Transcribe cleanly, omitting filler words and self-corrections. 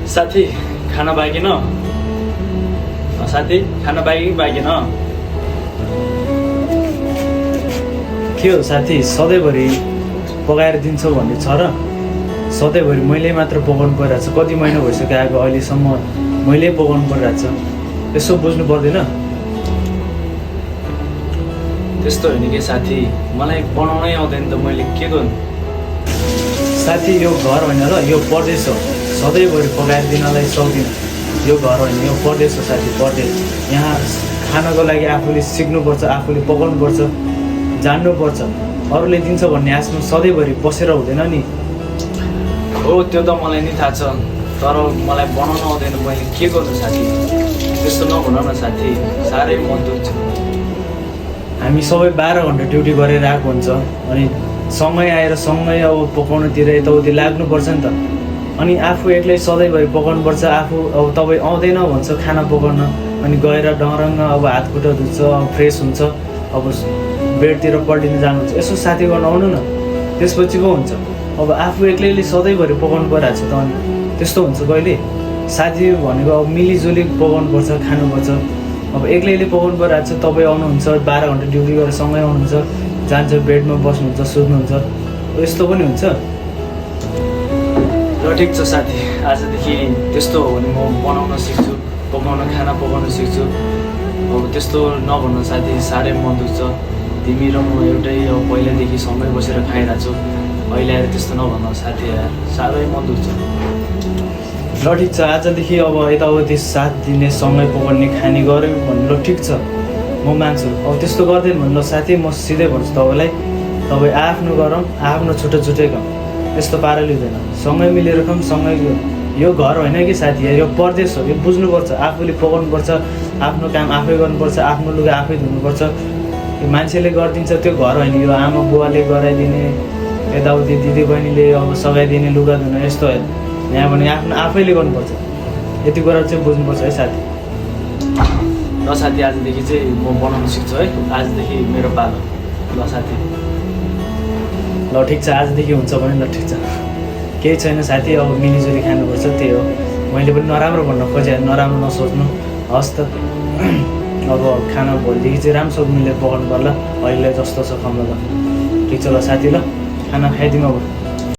साथी खाना बाँकी न साथी खाना बाँकी न के हो साथी सधैँभरि पकाएर दिन्छौ भन्ने छ र सधैँभरि मैले मात्र पकाउनु परिरहेको छ कति महिना भइसक्यो आएको अहिलेसम्म मैले पकाउनु परिरहेको छ यसो बुझ्नु पर्दैन त्यस्तो होइन कि साथी मलाई बनाउनै आउँदैन त मैले के गर्नु साथी यो घर होइन र यो परदेश हो सधैँभरि पकाएर दिनलाई सक्दिनँ यो घर होइन यो परदेश हो साथी परदेश यहाँ खानको लागि आफूले सिक्नुपर्छ आफूले पकाउनुपर्छ जान्नुपर्छ अरूले दिन्छ भन्ने आशमा सधैँभरि बसेर हुँदैन नि हो त्यो त मलाई नि थाहा छ तर मलाई बनाउन आउँदैन मैले के गर्नु साथी त्यस्तो नभन न साथी साह्रै मन दुख्छ हामी सबै 12 घन्टा ड्युटी गरेर आएको हुन्छ अनि सँगै आएर सँगै अब पकाउनतिर यताउति लाग्नुपर्छ नि त अनि आफू एक्लै सधैँभरि पकाउनुपर्छ आफू अब तपाईँ आउँदैन भन्छ खाना पकाउन अनि गएर डरङ्ग अब हात खुट्टा धुन्छ अब फ्रेस हुन्छ अब बेडतिर पल्टिन जानुहुन्छ यसो साथी गर्न आउनु न त्यसपछि पो हुन्छ अब आफू एक्लैले सधैँभरि पकाउनु परिरहेको छ त अनि त्यस्तो हुन्छ कहिले साथी भनेको अब मिलिजुली पकाउनुपर्छ खानुपर्छ अब एक्लैले पकाउनु परिरहेको छ तपाईँ आउनुहुन्छ 12 घन्टा ड्युटी गरेर सँगै आउनुहुन्छ जान्छ बेडमा बस्नुहुन्छ सुत्नुहुन्छ यस्तो पनि हुन्छ ल ठिक छ साथी आजदेखि त्यस्तो हो भने म बनाउन सिक्छु पकाउन खाना पकाउन सिक्छु अब त्यस्तो नभन्न साथी साह्रै मन दुख्छ तिमी र म एउटै अब पहिल्यैदेखि सँगै बसेर खाइरहेको छु अहिले आएर त्यस्तो नभन्न साथी साह्रै मन दुख्छ ल ठिक छ आजदेखि अब यताउति साथ दिने सँगै पकाउने खाने गऱ्यौँ भने ल ठिक छ म मान्छु अब त्यस्तो गर्दैन भने ल साथी म सिधै भन्छु तपाईँलाई तपाईँ आफ्नो गरौँ आफ्नो छुट्टै खाउँ यस्तो पाराले हुँदैन सँगै मिलेर खाउँ सँगै यो घर होइन कि साथी यो परदेश हो यो बुझ्नुपर्छ आफूले पकाउनुपर्छ आफ्नो काम आफै गर्नुपर्छ आफ्नो लुगा आफै धुनुपर्छ यो मान्छेले गरिदिन्छ त्यो घर होइन यो आमा बुवाले गराइदिने यताउति दिदी बहिनीले अब सघाइदिने लुगा धुन यस्तो होइन यहाँ भने आफ्नो आफैले गर्नुपर्छ यति कुरा चाहिँ बुझ्नुपर्छ है साथी ल साथी आजदेखि चाहिँ म बनाउन सिक्छु है आजदेखि मेरो पालो ल साथी ल ठिक छ आजदेखि हुन्छ भने ल ठिक छ केही छैन साथी अब मिलिजुली खानुपर्छ त्यही हो मैले पनि नराम्रो भन्न खोजेँ नराम्रो नसोच्नु हस् त अब खाना भोलिदेखि चाहिँ राम्रोसँग मिलेर पकाउनु पर्ला अहिले जस्तो छ खाउँ ल ठिक छ ल साथी ल खाना खाइदिउँ अब